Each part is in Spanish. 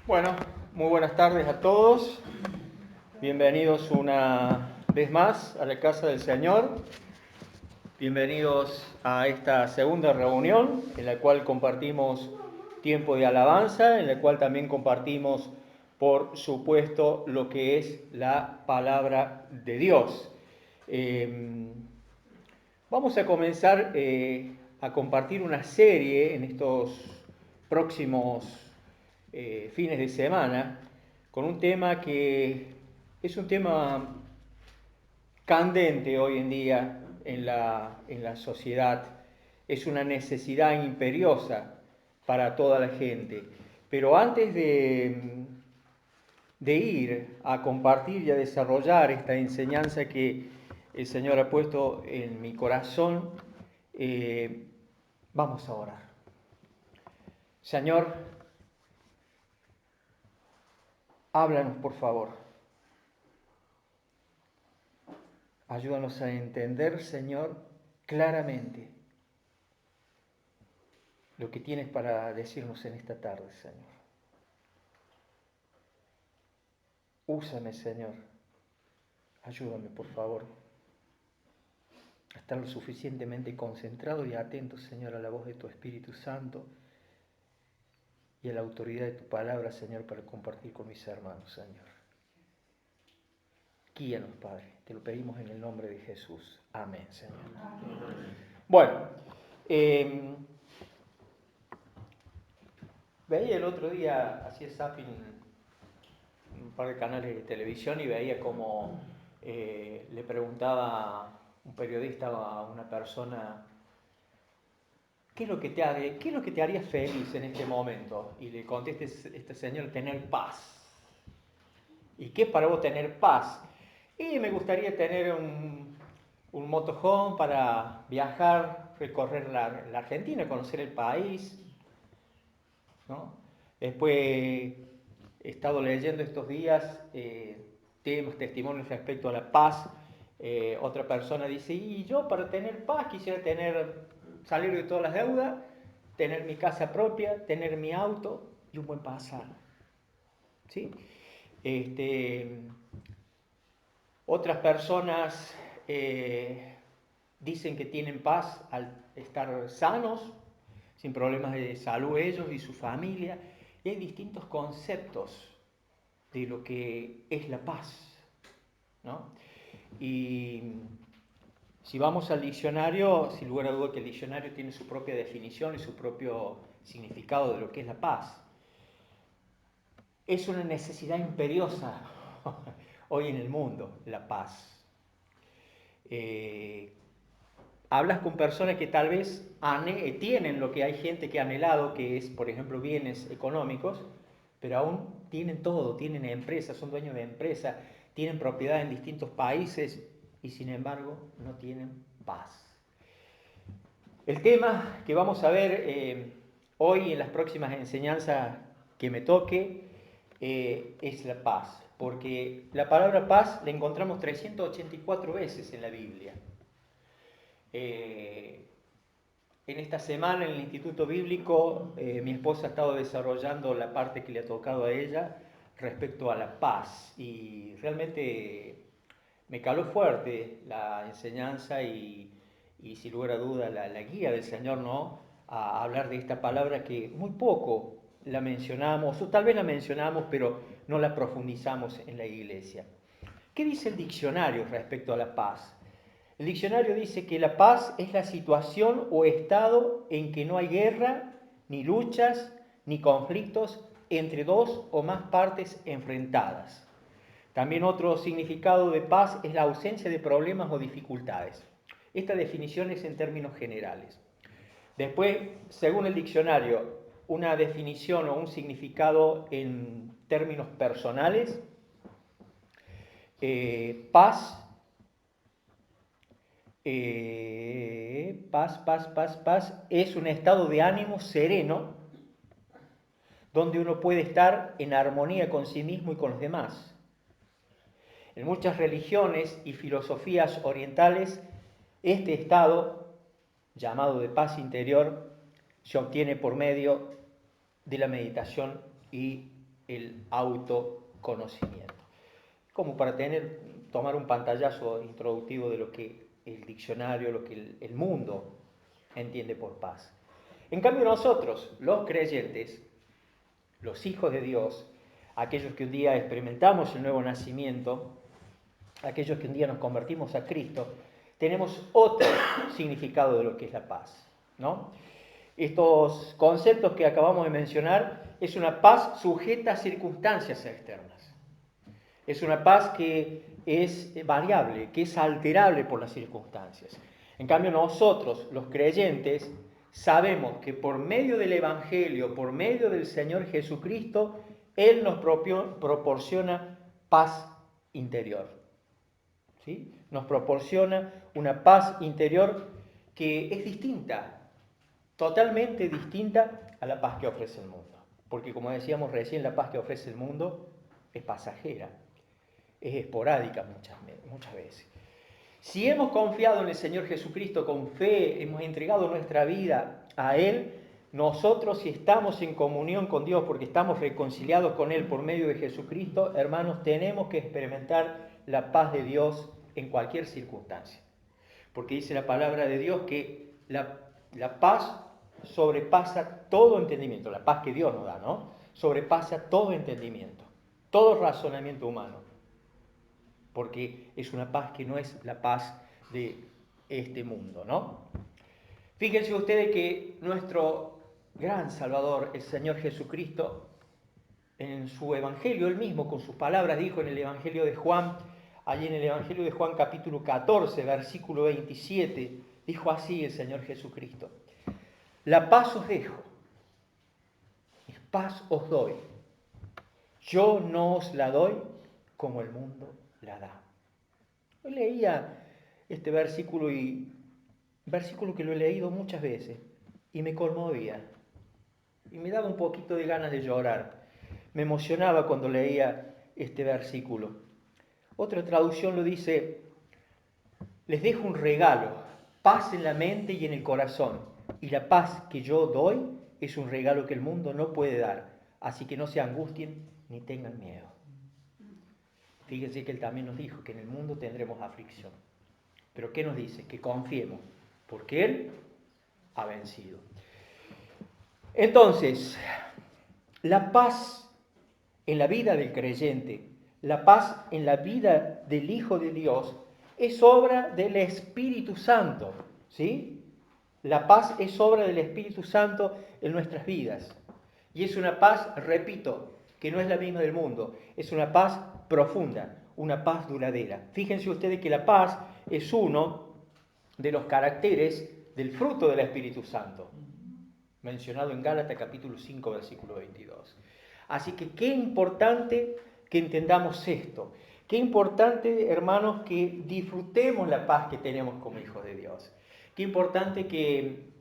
Bueno, muy buenas tardes a todos. Bienvenidos una vez más a la casa del Señor. Bienvenidos a esta segunda reunión en la cual compartimos tiempo de alabanza, en la cual también compartimos, por supuesto, lo que es la palabra de Dios. Vamos a comenzar a compartir una serie en estos próximos fines de semana con un tema que es un tema candente hoy en día en la sociedad. Es una necesidad imperiosa para toda la gente. Pero antes de ir a compartir y a desarrollar esta enseñanza que el Señor ha puesto en mi corazón, vamos a orar. Señor, háblanos por favor. Ayúdanos a entender, Señor, claramente lo que tienes para decirnos en esta tarde, Señor. Úsame, Señor. Ayúdame, por favor, a estar lo suficientemente concentrado y atento, Señor, a la voz de tu Espíritu Santo y a la autoridad de tu palabra, Señor, para compartir con mis hermanos, Señor. Guíanos, Padre. Te lo pedimos en el nombre de Jesús. Amén, Señor. Amén. Bueno, veía el otro día, hacía zapping un par de canales de televisión y veía como le preguntaba un periodista a una persona, ¿qué es lo que te haría feliz en este momento? Y le contesta este señor, tener paz. ¿Y qué es para vos tener paz? Y me gustaría tener un motorhome para viajar, recorrer la Argentina, conocer el país, ¿no? Después he estado leyendo estos días temas, testimonios respecto a la paz. Otra persona dice, y yo para tener paz quisiera salir de todas las deudas, tener mi casa propia, tener mi auto y un buen pasaje. ¿Sí? Otras personas dicen que tienen paz al estar sanos, sin problemas de salud ellos y su familia. Y hay distintos conceptos de lo que es la paz, ¿no? Y si vamos al diccionario, sin lugar a duda que el diccionario tiene su propia definición y su propio significado de lo que es la paz. Es una necesidad imperiosa hoy en el mundo, la paz. Hablas con personas que tal vez tienen lo que hay gente que ha anhelado, que es, por ejemplo, bienes económicos, pero aún tienen todo, tienen empresas, son dueños de empresas, tienen propiedad en distintos países y sin embargo no tienen paz. El tema que vamos a ver hoy en las próximas enseñanzas que me toque es la paz, porque la palabra paz la encontramos 384 veces en la Biblia. En esta semana en el Instituto Bíblico mi esposa ha estado desarrollando la parte que le ha tocado a ella respecto a la paz y realmente me caló fuerte la enseñanza y sin lugar a duda la guía del Señor, ¿no? A hablar de esta palabra que muy poco la mencionamos, o tal vez la mencionamos, pero no la profundizamos en la iglesia. ¿Qué dice el diccionario respecto a la paz? El diccionario dice que la paz es la situación o estado en que no hay guerra, ni luchas, ni conflictos entre dos o más partes enfrentadas. También otro significado de paz es la ausencia de problemas o dificultades. Esta definición es en términos generales. Después, según el diccionario, una definición o un significado en términos personales, paz es un estado de ánimo sereno donde uno puede estar en armonía con sí mismo y con los demás. En muchas religiones y filosofías orientales, este estado, llamado de paz interior, se obtiene por medio de la meditación y el autoconocimiento. Como para tomar un pantallazo introductivo de lo que el diccionario, lo que el mundo entiende por paz. En cambio nosotros, los creyentes, los hijos de Dios, aquellos que un día experimentamos el nuevo nacimiento, aquellos que un día nos convertimos a Cristo, tenemos otro significado de lo que es la paz, ¿no? Estos conceptos que acabamos de mencionar es una paz sujeta a circunstancias externas. Es una paz que es variable, que es alterable por las circunstancias. En cambio nosotros, los creyentes, sabemos que por medio del Evangelio, por medio del Señor Jesucristo, Él nos proporciona paz interior. ¿Sí? Nos proporciona una paz interior que es distinta, totalmente distinta a la paz que ofrece el mundo. Porque como decíamos recién, la paz que ofrece el mundo es pasajera, es esporádica muchas veces. Si hemos confiado en el Señor Jesucristo con fe, hemos entregado nuestra vida a Él, nosotros si estamos en comunión con Dios porque estamos reconciliados con Él por medio de Jesucristo, hermanos, tenemos que experimentar la paz de Dios en cualquier circunstancia. Porque dice la palabra de Dios que la paz sobrepasa todo entendimiento, la paz que Dios nos da, ¿no? Sobrepasa todo entendimiento, todo razonamiento humano. Porque es una paz que no es la paz de este mundo, ¿no? Fíjense ustedes que nuestro gran Salvador, el Señor Jesucristo, en su Evangelio, él mismo con sus palabras dijo en el Evangelio de Juan, allí en el Evangelio de Juan capítulo 14, versículo 27, dijo así el Señor Jesucristo: la paz os dejo, mi paz os doy, yo no os la doy como el mundo la da. Yo leía este versículo versículo que lo he leído muchas veces y me conmovía y me daba un poquito de ganas de llorar. Me emocionaba cuando leía este versículo. Otra traducción lo dice: les dejo un regalo, paz en la mente y en el corazón, y la paz que yo doy es un regalo que el mundo no puede dar, así que no se angustien ni tengan miedo. Fíjense que él también nos dijo que en el mundo tendremos aflicción. Pero ¿qué nos dice? Que confiemos, porque Él ha vencido. Entonces, la paz en la vida del creyente, la paz en la vida del Hijo de Dios, es obra del Espíritu Santo, ¿sí? La paz es obra del Espíritu Santo en nuestras vidas. Y es una paz, repito, que no es la misma del mundo, es una paz profunda, una paz duradera. Fíjense ustedes que la paz es uno de los caracteres del fruto del Espíritu Santo, mencionado en Gálatas capítulo 5, versículo 22. Así que qué importante que entendamos esto. Qué importante, hermanos, que disfrutemos la paz que tenemos como hijos de Dios. Qué importante que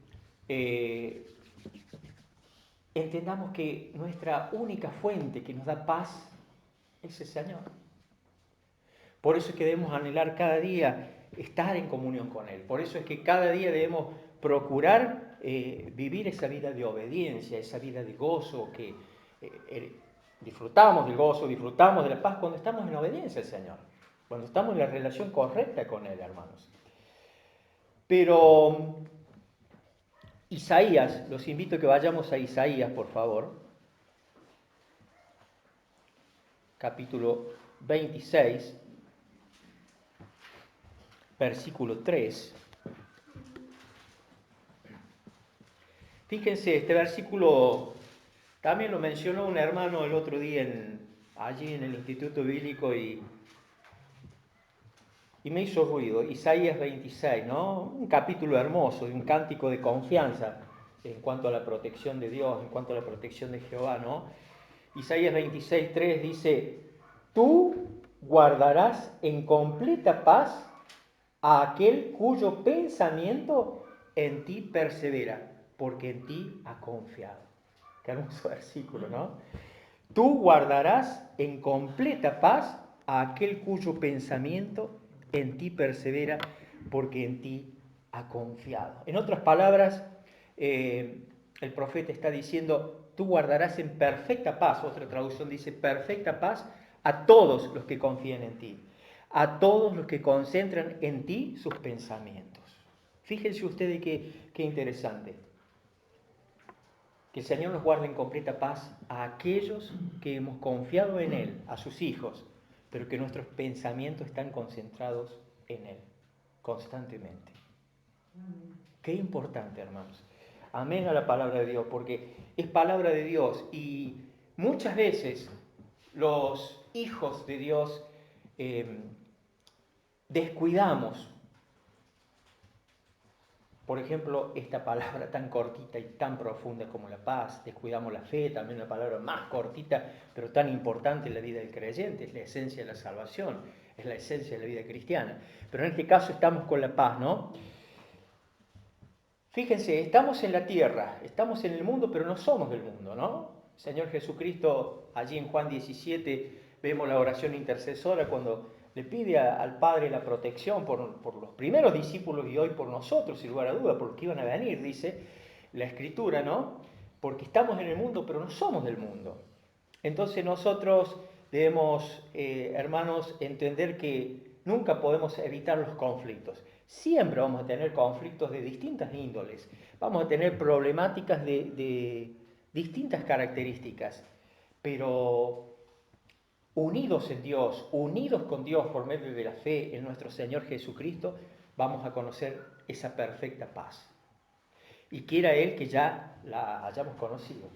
entendamos que nuestra única fuente que nos da paz es el Señor. Por eso es que debemos anhelar cada día estar en comunión con Él. Por eso es que cada día debemos procurar vivir esa vida de obediencia, esa vida de gozo, que disfrutamos del gozo, disfrutamos de la paz cuando estamos en obediencia al Señor, cuando estamos en la relación correcta con Él, hermanos. Pero Isaías, los invito a que vayamos a Isaías, por favor, capítulo 26, versículo 3. Fíjense, este versículo también lo mencionó un hermano el otro día allí en el Instituto Bíblico y me hizo ruido. Isaías 26, ¿no? Un capítulo hermoso, de un cántico de confianza en cuanto a la protección de Dios, en cuanto a la protección de Jehová, ¿no? Isaías 26, 3 dice: tú guardarás en completa paz a aquel cuyo pensamiento en ti persevera, porque en ti ha confiado. Qué hermoso versículo, ¿no? Tú guardarás en completa paz a aquel cuyo pensamiento en ti persevera, porque en ti ha confiado. En otras palabras, el profeta está diciendo: tú guardarás en perfecta paz, otra traducción dice perfecta paz, a todos los que confían en ti, a todos los que concentran en ti sus pensamientos. Fíjense ustedes qué interesante. Que el Señor nos guarde en completa paz a aquellos que hemos confiado en Él, a sus hijos, pero que nuestros pensamientos están concentrados en Él, constantemente. Qué importante, hermanos. Amén a la palabra de Dios, porque es palabra de Dios y muchas veces los hijos de Dios descuidamos, por ejemplo, esta palabra tan cortita y tan profunda como la paz. Descuidamos la fe, también una palabra más cortita, pero tan importante en la vida del creyente. Es la esencia de la salvación, es la esencia de la vida cristiana. Pero en este caso estamos con la paz, ¿no? Fíjense, estamos en la tierra, estamos en el mundo, pero no somos del mundo, ¿no? El Señor Jesucristo, allí en Juan 17, vemos la oración intercesora cuando le pide al Padre la protección por los primeros discípulos y hoy por nosotros, sin lugar a duda, por los que iban a venir, dice la Escritura, ¿no? Porque estamos en el mundo, pero no somos del mundo. Entonces nosotros debemos, hermanos, entender que nunca podemos evitar los conflictos. Siempre vamos a tener conflictos de distintas índoles, vamos a tener problemáticas de distintas características, pero unidos en Dios, unidos con Dios por medio de la fe en nuestro Señor Jesucristo, vamos a conocer esa perfecta paz. Y quiera Él que ya la hayamos conocido,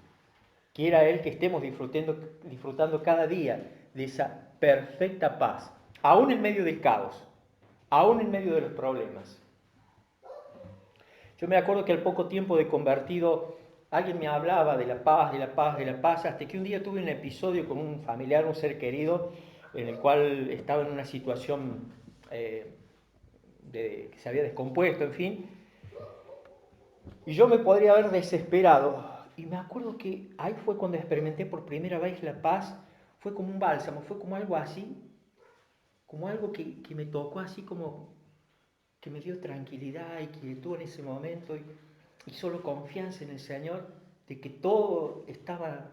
quiera Él que estemos disfrutando cada día de esa perfecta paz, aún en medio del caos, aún en medio de los problemas. Yo me acuerdo que al poco tiempo de convertido, alguien me hablaba de la paz, de la paz, de la paz, hasta que un día tuve un episodio con un familiar, un ser querido, en el cual estaba en una situación que se había descompuesto, en fin, y yo me podría haber desesperado. Y me acuerdo que ahí fue cuando experimenté por primera vez la paz, fue como un bálsamo, fue como algo así, como algo que me tocó así como que me dio tranquilidad y quietud en ese momento y solo confianza en el Señor de que todo estaba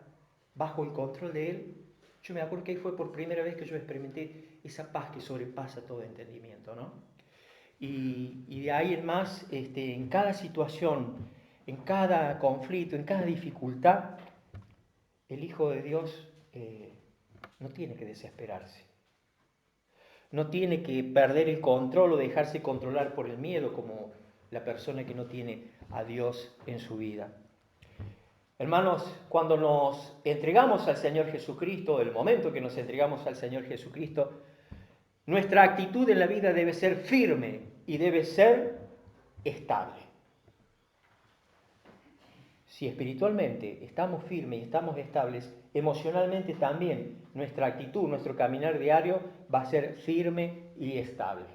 bajo el control de Él. Yo me acuerdo que ahí fue por primera vez que yo experimenté esa paz que sobrepasa todo entendimiento, ¿no? Y de ahí en más, en cada situación, en cada conflicto, en cada dificultad, el Hijo de Dios no tiene que desesperarse. No tiene que perder el control o dejarse controlar por el miedo como la persona que no tiene a Dios en su vida. Hermanos, cuando nos entregamos al Señor Jesucristo, el momento que nos entregamos al Señor Jesucristo, nuestra actitud en la vida debe ser firme y debe ser estable. Si espiritualmente estamos firmes y estamos estables, emocionalmente también nuestra actitud, nuestro caminar diario va a ser firme y estable.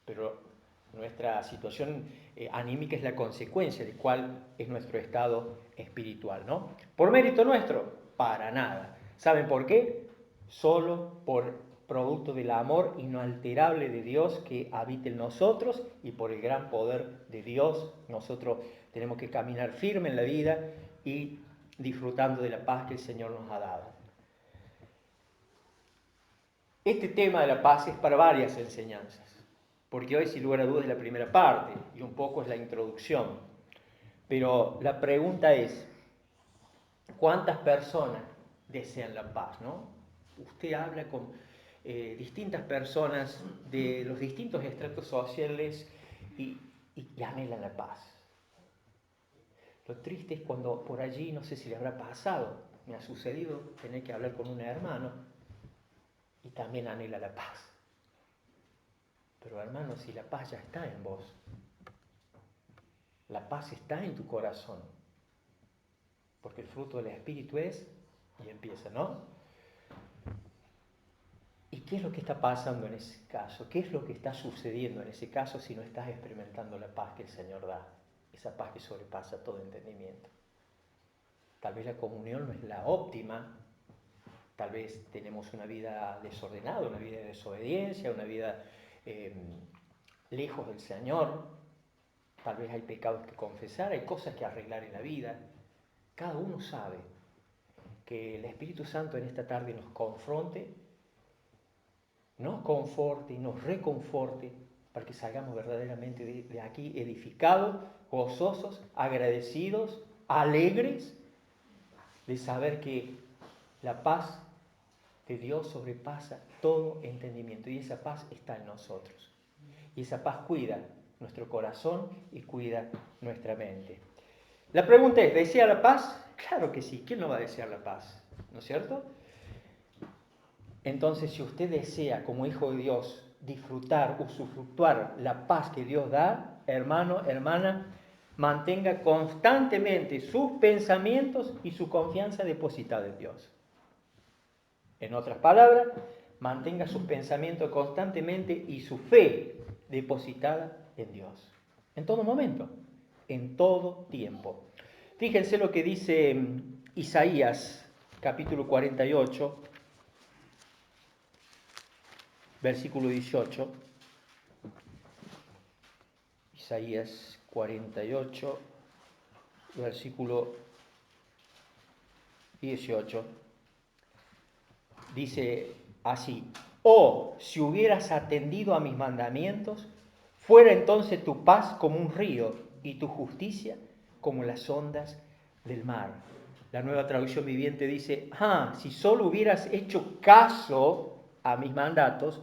Pero nuestra situación anímica es la consecuencia de cuál es nuestro estado espiritual, ¿no? ¿Por mérito nuestro? Para nada. ¿Saben por qué? Solo por producto del amor inalterable de Dios que habita en nosotros y por el gran poder de Dios. Nosotros tenemos que caminar firme en la vida y disfrutando de la paz que el Señor nos ha dado. Este tema de la paz es para varias enseñanzas, porque hoy sin lugar a dudas es la primera parte y un poco es la introducción. Pero la pregunta es, ¿cuántas personas desean la paz, no? Usted habla con distintas personas de los distintos estratos sociales y anhelan la paz. Lo triste es cuando por allí, no sé si le habrá pasado, me ha sucedido tener que hablar con un hermano y también anhela la paz. Pero hermano, si la paz ya está en vos, la paz está en tu corazón, porque el fruto del Espíritu es, y empieza, ¿no? ¿Y qué es lo que está pasando en ese caso? ¿Qué es lo que está sucediendo en ese caso si no estás experimentando la paz que el Señor da? Esa paz que sobrepasa todo entendimiento. Tal vez la comunión no es la óptima, tal vez tenemos una vida desordenada, una vida de desobediencia, una vida lejos del Señor, tal vez hay pecados que confesar, hay cosas que arreglar en la vida, Cada uno sabe que el Espíritu Santo en esta tarde nos confronte, nos conforte y nos reconforte para que salgamos verdaderamente de aquí edificados, gozosos, agradecidos, alegres de saber que la paz de Dios sobrepasa todo entendimiento y esa paz está en nosotros. Y esa paz cuida nuestro corazón y cuida nuestra mente. La pregunta es, ¿desea la paz? Claro que sí, ¿quién no va a desear la paz? ¿No es cierto? Entonces, si usted desea, como hijo de Dios, disfrutar, usufructuar la paz que Dios da, hermano, hermana, mantenga constantemente sus pensamientos y su confianza depositada en Dios. En otras palabras, mantenga sus pensamientos constantemente y su fe depositada en Dios. En todo momento, en todo tiempo. Fíjense lo que dice Isaías, capítulo 48, versículo 18. Isaías 48, versículo 18. Dice así: oh, si hubieras atendido a mis mandamientos, fuera entonces tu paz como un río y tu justicia como las ondas del mar. La Nueva Traducción Viviente dice: si solo hubieras hecho caso a mis mandatos,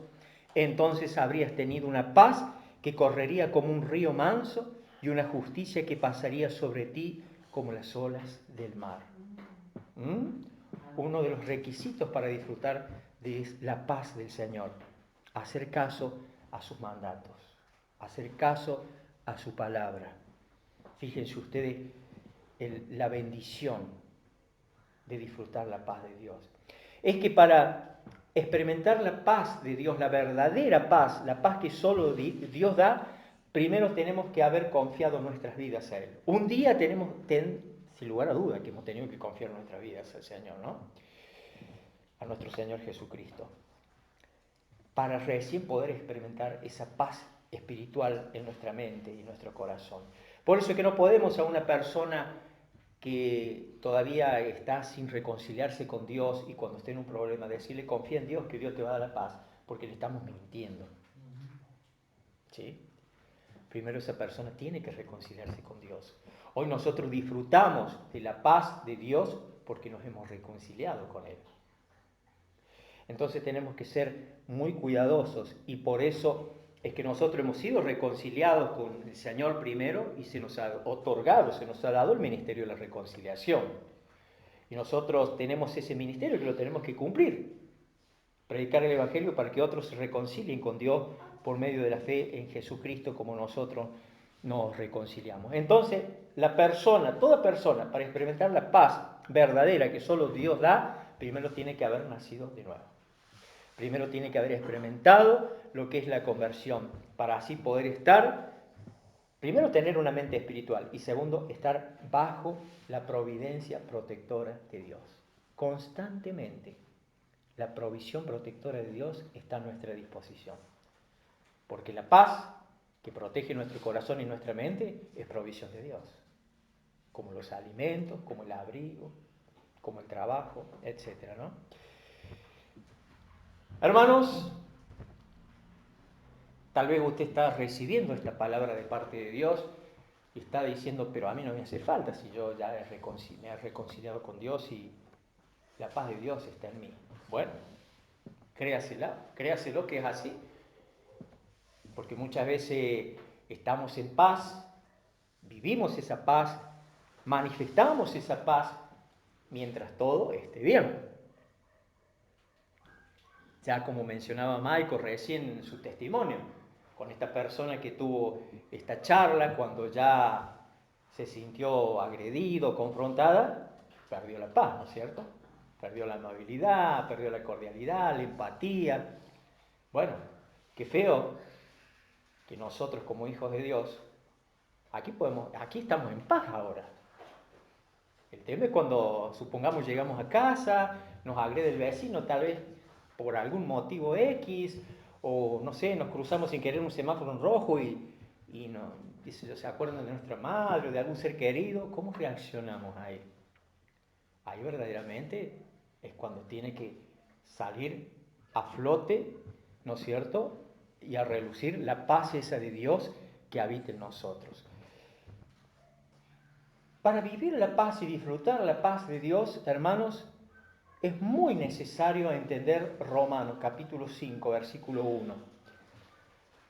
entonces habrías tenido una paz que correría como un río manso y una justicia que pasaría sobre ti como las olas del mar. Uno de los requisitos para disfrutar de la paz del Señor, hacer caso a sus mandatos, hacer caso a su palabra. Fíjense ustedes la bendición de disfrutar la paz de Dios. Es que para experimentar la paz de Dios, la verdadera paz, la paz que solo Dios da, primero tenemos que haber confiado nuestras vidas a Él. Un día sin lugar a duda, que hemos tenido que confiar nuestras vidas al Señor, ¿no? A nuestro Señor Jesucristo. Para recién poder experimentar esa paz espiritual en nuestra mente y nuestro corazón. Por eso es que no podemos a una persona que todavía está sin reconciliarse con Dios y cuando esté en un problema decirle confía en Dios que Dios te va a dar la paz, porque le estamos mintiendo. ¿Sí? Primero esa persona tiene que reconciliarse con Dios. Hoy nosotros disfrutamos de la paz de Dios porque nos hemos reconciliado con Él. Entonces tenemos que ser muy cuidadosos y por eso es que nosotros hemos sido reconciliados con el Señor primero y se nos ha otorgado, se nos ha dado el ministerio de la reconciliación. Y nosotros tenemos ese ministerio que lo tenemos que cumplir. Predicar el Evangelio para que otros se reconcilien con Dios por medio de la fe en Jesucristo como nosotros nos reconciliamos. Entonces, toda persona, para experimentar la paz verdadera que solo Dios da, primero tiene que haber nacido de nuevo. Primero tiene que haber experimentado lo que es la conversión, para así poder estar, primero tener una mente espiritual y segundo, estar bajo la providencia protectora de Dios. Constantemente, la provisión protectora de Dios está a nuestra disposición. Porque la paz que protege nuestro corazón y nuestra mente es provisión de Dios. Como los alimentos, como el abrigo, como el trabajo, etc., ¿no? Hermanos, tal vez usted está recibiendo esta palabra de parte de Dios y está diciendo, pero a mí no me hace falta si yo ya me he reconciliado con Dios y la paz de Dios está en mí. Bueno, créaselo que es así. Porque muchas veces estamos en paz, vivimos esa paz, manifestamos esa paz mientras todo esté bien. Ya como mencionaba Michael recién en su testimonio, con esta persona que tuvo esta charla cuando ya se sintió agredido, confrontada, perdió la paz, ¿no es cierto? Perdió la amabilidad, perdió la cordialidad, la empatía. Bueno, qué feo que nosotros como hijos de Dios, aquí estamos en paz ahora. El tema es cuando, supongamos, llegamos a casa, nos agrede el vecino, tal vez por algún motivo X, o no sé, nos cruzamos sin querer un semáforo en rojo y se acuerdan de nuestra madre o de algún ser querido, ¿cómo reaccionamos a él? ahí verdaderamente es cuando tiene que salir a flote, ¿no es cierto? Y a relucir la paz esa de Dios que habita en nosotros. Para vivir la paz y disfrutar la paz de Dios, hermanos, es muy necesario entender Romanos capítulo 5, versículo 1.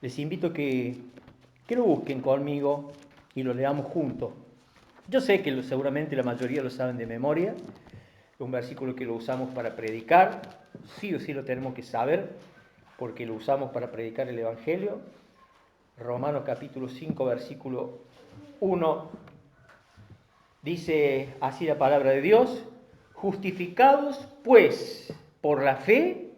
Les invito que lo busquen conmigo y lo leamos juntos. Yo sé que seguramente la mayoría lo saben de memoria, es un versículo que lo usamos para predicar, sí o sí lo tenemos que saber, porque lo usamos para predicar el Evangelio. Romanos capítulo 5, versículo 1, dice así la palabra de Dios: justificados pues por la fe,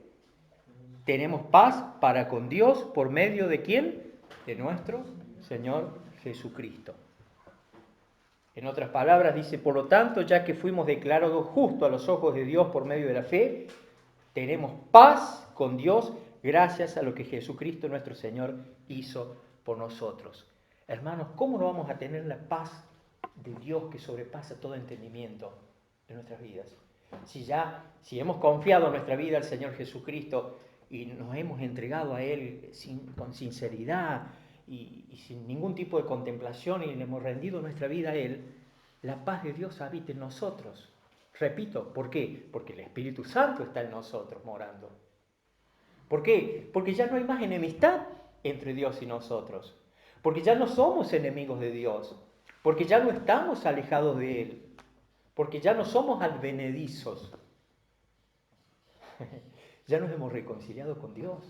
tenemos paz para con Dios por medio de ¿quién? De nuestro Señor Jesucristo. En otras palabras dice, por lo tanto, ya que fuimos declarados justos a los ojos de Dios por medio de la fe, tenemos paz con Dios gracias a lo que Jesucristo nuestro Señor hizo por nosotros. Hermanos, ¿cómo no vamos a tener la paz de Dios que sobrepasa todo entendimiento en nuestras vidas? Si hemos confiado nuestra vida al Señor Jesucristo y nos hemos entregado a Él con sinceridad y sin ningún tipo de contemplación y le hemos rendido nuestra vida a Él, la paz de Dios habita en nosotros. Repito, ¿por qué? Porque el Espíritu Santo está en nosotros morando. ¿Por qué? Porque ya no hay más enemistad entre Dios y nosotros. Porque ya no somos enemigos de Dios. Porque ya no estamos alejados de Él. Porque ya no somos advenedizos. Ya nos hemos reconciliado con Dios.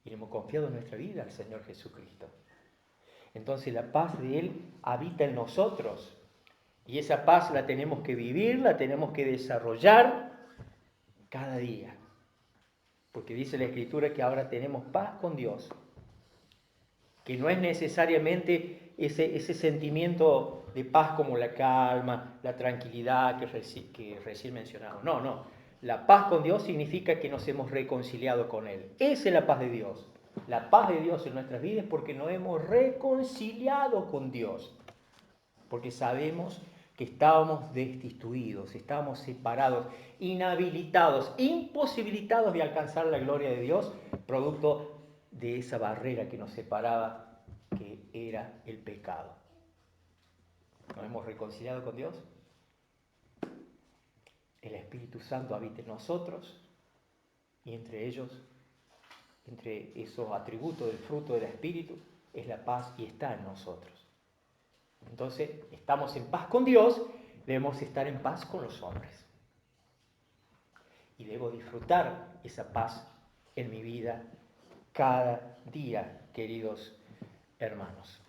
Y le hemos confiado nuestra vida al Señor Jesucristo. Entonces la paz de Él habita en nosotros. Y esa paz la tenemos que vivir, la tenemos que desarrollar cada día. Porque dice la Escritura que ahora tenemos paz con Dios. Que no es necesariamente ese sentimiento de paz como la calma, la tranquilidad que recién mencionamos. No, no. La paz con Dios significa que nos hemos reconciliado con Él. Esa es la paz de Dios. La paz de Dios en nuestras vidas es porque nos hemos reconciliado con Dios. Porque sabemos que estábamos destituidos, estábamos separados, inhabilitados, imposibilitados de alcanzar la gloria de Dios, producto de esa barrera que nos separaba, que era el pecado. ¿Nos hemos reconciliado con Dios? El Espíritu Santo habita en nosotros y entre ellos, entre esos atributos del fruto del Espíritu, es la paz y está en nosotros. Entonces, estamos en paz con Dios, debemos estar en paz con los hombres. Y debo disfrutar esa paz en mi vida cada día, queridos hermanos.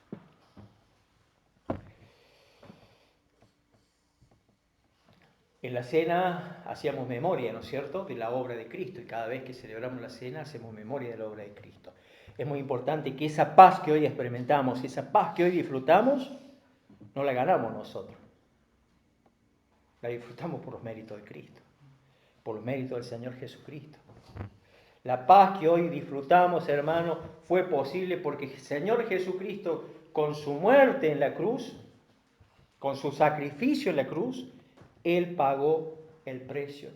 En la cena hacíamos memoria, ¿no es cierto?, de la obra de Cristo, y cada vez que celebramos la cena hacemos memoria de la obra de Cristo. Es muy importante que esa paz que hoy experimentamos, esa paz que hoy disfrutamos, no la ganamos nosotros. La disfrutamos por los méritos de Cristo, por los méritos del Señor Jesucristo. La paz que hoy disfrutamos, hermanos, fue posible porque el Señor Jesucristo, con su muerte en la cruz, con su sacrificio en la cruz, Él pagó el precio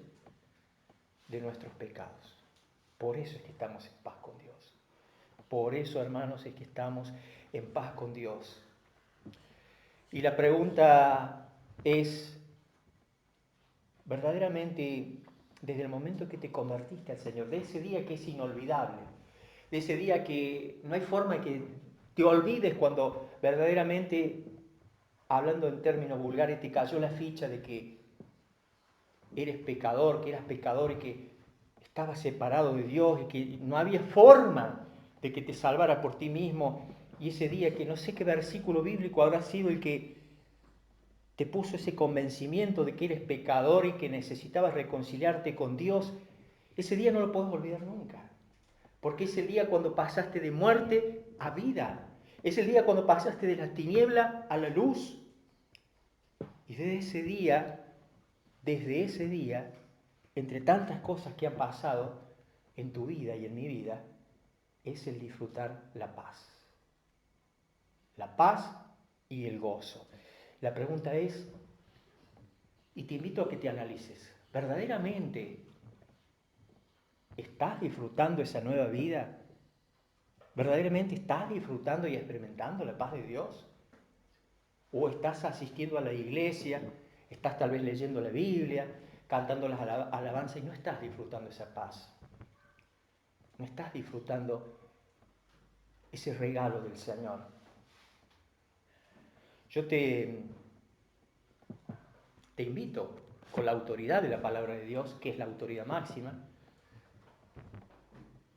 de nuestros pecados. Por eso es que estamos en paz con Dios. Por eso, hermanos, es que estamos en paz con Dios. Y la pregunta es, verdaderamente, desde el momento que te convertiste al Señor, de ese día que es inolvidable, de ese día que no hay forma de que te olvides cuando verdaderamente, hablando en términos vulgares, te cayó la ficha de que eres pecador, que eras pecador y que estabas separado de Dios y que no había forma de que te salvara por ti mismo. Y ese día que no sé qué versículo bíblico habrá sido el que te puso ese convencimiento de que eres pecador y que necesitabas reconciliarte con Dios, ese día no lo puedes olvidar nunca. Porque es el día cuando pasaste de muerte a vida. Es el día cuando pasaste de la tiniebla a la luz. Y desde ese día, entre tantas cosas que han pasado en tu vida y en mi vida, es el disfrutar la paz. La paz y el gozo. La pregunta es, Y te invito a que te analices. ¿Verdaderamente estás disfrutando esa nueva vida? ¿Verdaderamente estás disfrutando y experimentando la paz de Dios? ¿O estás asistiendo a la iglesia, estás tal vez leyendo la Biblia, cantando las alabanzas y no estás disfrutando esa paz? No estás disfrutando ese regalo del Señor. Yo te invito, con la autoridad de la palabra de Dios, que es la autoridad máxima,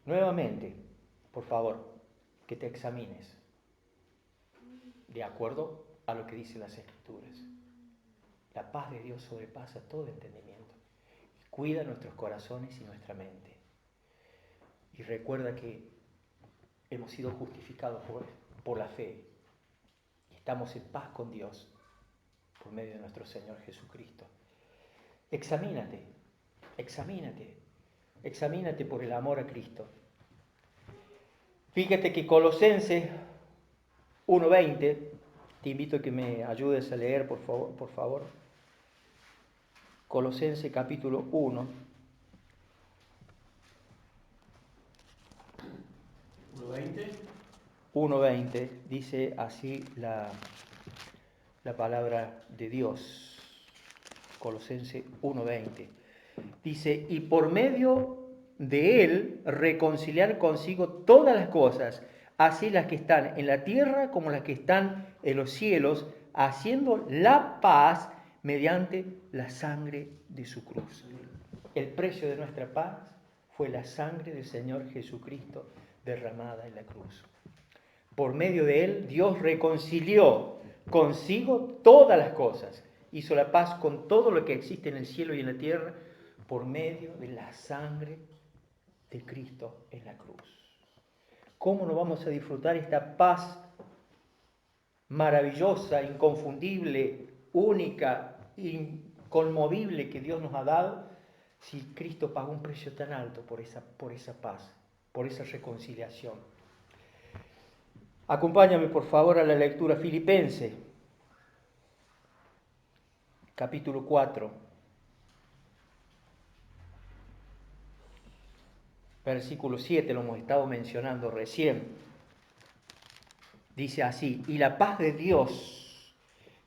nuevamente, por favor, que te examines de acuerdo a lo que dicen las Escrituras. La paz de Dios sobrepasa todo entendimiento y cuida nuestros corazones y nuestra mente. Y recuerda que hemos sido justificados por la fe y estamos en paz con Dios por medio de nuestro Señor Jesucristo. Examínate, examínate, examínate por el amor a Cristo. Fíjate que Colosenses 1:20, te invito a que me ayudes a leer, por favor. Colosenses capítulo 1. 1:20 dice así la palabra de Dios. Colosenses 1:20. Dice, y por medio de él reconciliar consigo todas las cosas, así las que están en la tierra como las que están en los cielos, haciendo la paz mediante la sangre de su cruz. El precio de nuestra paz fue la sangre del Señor Jesucristo derramada en la cruz. Por medio de él, Dios reconcilió consigo todas las cosas. Hizo la paz con todo lo que existe en el cielo y en la tierra por medio de la sangre de Cristo en la cruz. ¿Cómo no vamos a disfrutar esta paz maravillosa, inconfundible, única, inconmovible que Dios nos ha dado si Cristo pagó un precio tan alto por esa paz, por esa reconciliación? Acompáñame por favor a la lectura Filipenses, capítulo 4, versículo 7, lo hemos estado mencionando recién. Dice así, y la paz de Dios,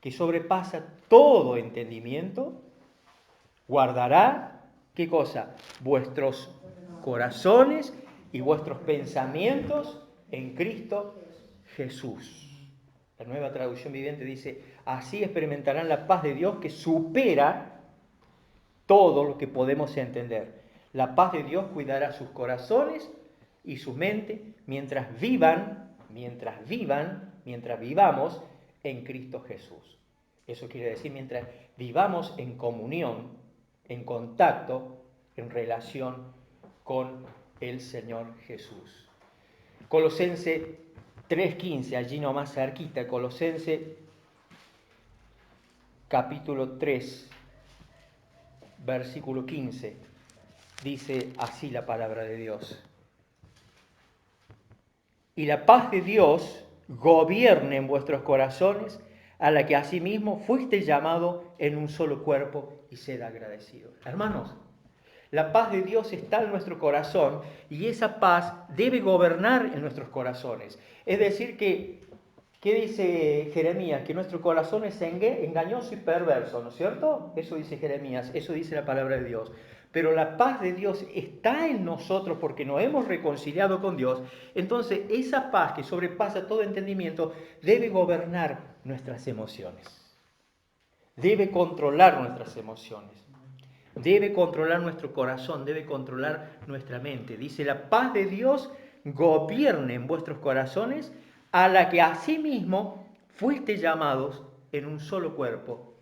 que sobrepasa todo entendimiento, guardará, ¿qué cosa? Vuestros corazones y vuestros pensamientos en Cristo Jesús. La Nueva Traducción Viviente dice, así experimentarán la paz de Dios que supera todo lo que podemos entender. La paz de Dios cuidará sus corazones y su mente mientras vivamos en Cristo Jesús. Eso quiere decir mientras vivamos en comunión, en contacto, en relación con el Señor Jesús. Colosenses 3:15, allí nomás cerquita, Colosenses capítulo 3, versículo 15, dice así la palabra de Dios. Y la paz de Dios gobierne en vuestros corazones, a la que asimismo fuiste llamado en un solo cuerpo, y sed agradecidos. Hermanos, la paz de Dios está en nuestro corazón y esa paz debe gobernar en nuestros corazones. Es decir que, ¿qué dice Jeremías? Que nuestro corazón es engañoso y perverso, ¿no es cierto? Eso dice Jeremías, eso dice la palabra de Dios. Pero la paz de Dios está en nosotros porque nos hemos reconciliado con Dios. Entonces esa paz que sobrepasa todo entendimiento debe gobernar nuestras emociones. Debe controlar nuestras emociones. Debe controlar nuestro corazón, debe controlar nuestra mente. Dice, la paz de Dios gobierne en vuestros corazones, a la que asimismo fuiste llamados en un solo cuerpo,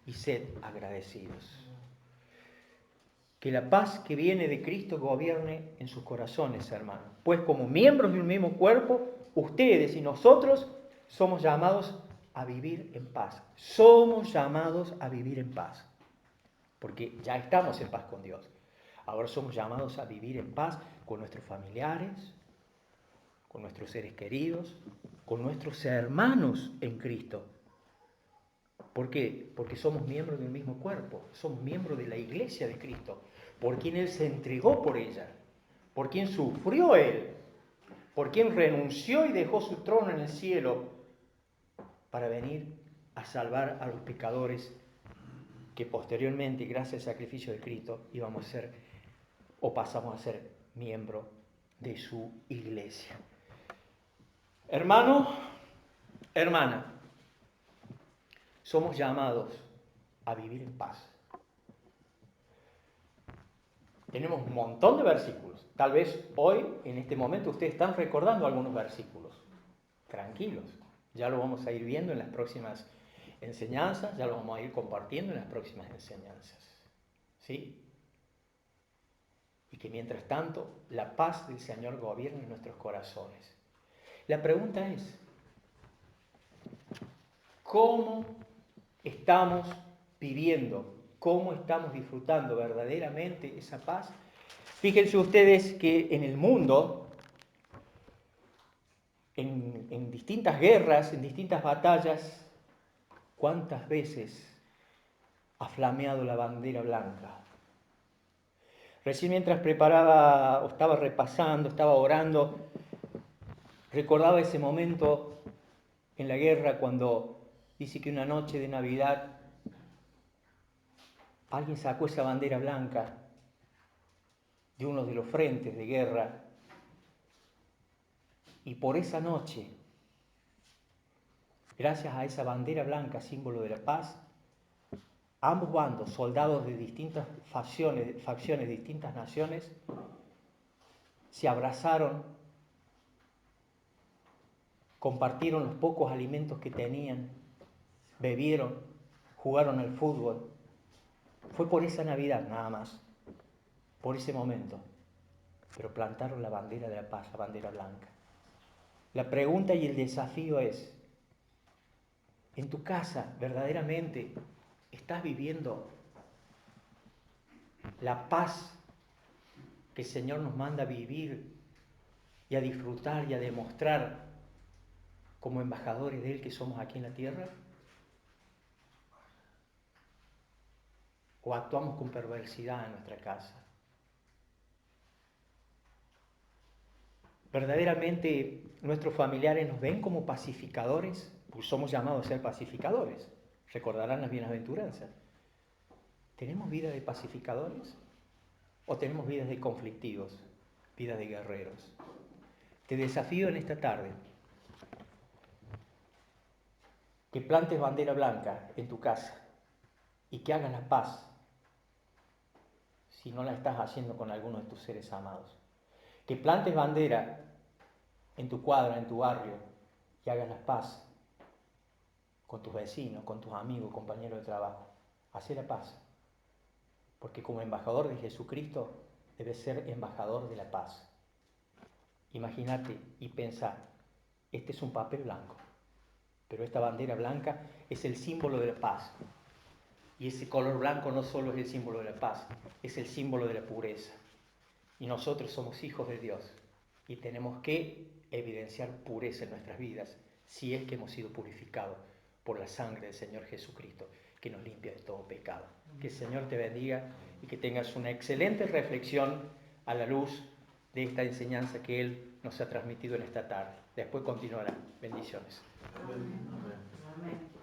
y sed agradecidos. Que la paz que viene de Cristo gobierne en sus corazones, hermanos. Pues como miembros de un mismo cuerpo, ustedes y nosotros somos llamados a vivir en paz. Somos llamados a vivir en paz. Porque ya estamos en paz con Dios. Ahora somos llamados a vivir en paz con nuestros familiares, con nuestros seres queridos, con nuestros hermanos en Cristo. ¿Por qué? Porque somos miembros de un mismo cuerpo, somos miembros de la iglesia de Cristo, por quien Él se entregó por ella, por quien sufrió Él, por quien renunció y dejó su trono en el cielo para venir a salvar a los pecadores que posteriormente, gracias al sacrificio de Cristo, íbamos a ser o pasamos a ser miembros de su iglesia. Hermano, hermana, somos llamados a vivir en paz. Tenemos un montón de versículos. Tal vez hoy, en este momento, ustedes están recordando algunos versículos. Tranquilos, ya lo vamos a ir viendo en las próximas enseñanzas, ya lo vamos a ir compartiendo en las próximas enseñanzas. ¿Sí? Y que mientras tanto, la paz del Señor gobierne en nuestros corazones. La pregunta es, ¿cómo estamos viviendo? ¿Cómo estamos disfrutando verdaderamente esa paz? Fíjense ustedes que en el mundo, en distintas guerras, en distintas batallas, ¿cuántas veces ha flameado la bandera blanca? Recién mientras preparaba, o estaba repasando, estaba orando, recordaba ese momento en la guerra cuando dice que una noche de Navidad alguien sacó esa bandera blanca de uno de los frentes de guerra y por esa noche, gracias a esa bandera blanca, símbolo de la paz, ambos bandos, soldados de distintas facciones, distintas naciones, se abrazaron, compartieron los pocos alimentos que tenían, bebieron, jugaron al fútbol. Fue por esa Navidad nada más, por ese momento, pero plantaron la bandera de la paz, la bandera blanca. La pregunta y el desafío es, ¿en tu casa verdaderamente estás viviendo la paz que el Señor nos manda a vivir y a disfrutar y a demostrar como embajadores de Él que somos aquí en la tierra? ¿O actuamos con perversidad en nuestra casa? ¿Verdaderamente nuestros familiares nos ven como pacificadores? Pues somos llamados a ser pacificadores. Recordarán las bienaventuranzas. ¿Tenemos vida de pacificadores? ¿O tenemos vidas de conflictivos? Vidas de guerreros. Te desafío en esta tarde que plantes bandera blanca en tu casa y que hagas la paz si no la estás haciendo con alguno de tus seres amados. Que plantes bandera en tu cuadra, en tu barrio y hagas la paz con tus vecinos, con tus amigos, compañeros de trabajo. Hacé la paz. Porque como embajador de Jesucristo debes ser embajador de la paz. Imagínate y pensá, este es un papel blanco, pero esta bandera blanca es el símbolo de la paz. Y ese color blanco no solo es el símbolo de la paz, es el símbolo de la pureza. Y nosotros somos hijos de Dios y tenemos que evidenciar pureza en nuestras vidas si es que hemos sido purificados por la sangre del Señor Jesucristo, que nos limpia de todo pecado. Que el Señor te bendiga y que tengas una excelente reflexión a la luz de esta enseñanza que Él nos ha transmitido en esta tarde. Después continuará. Bendiciones. Amén. Amén.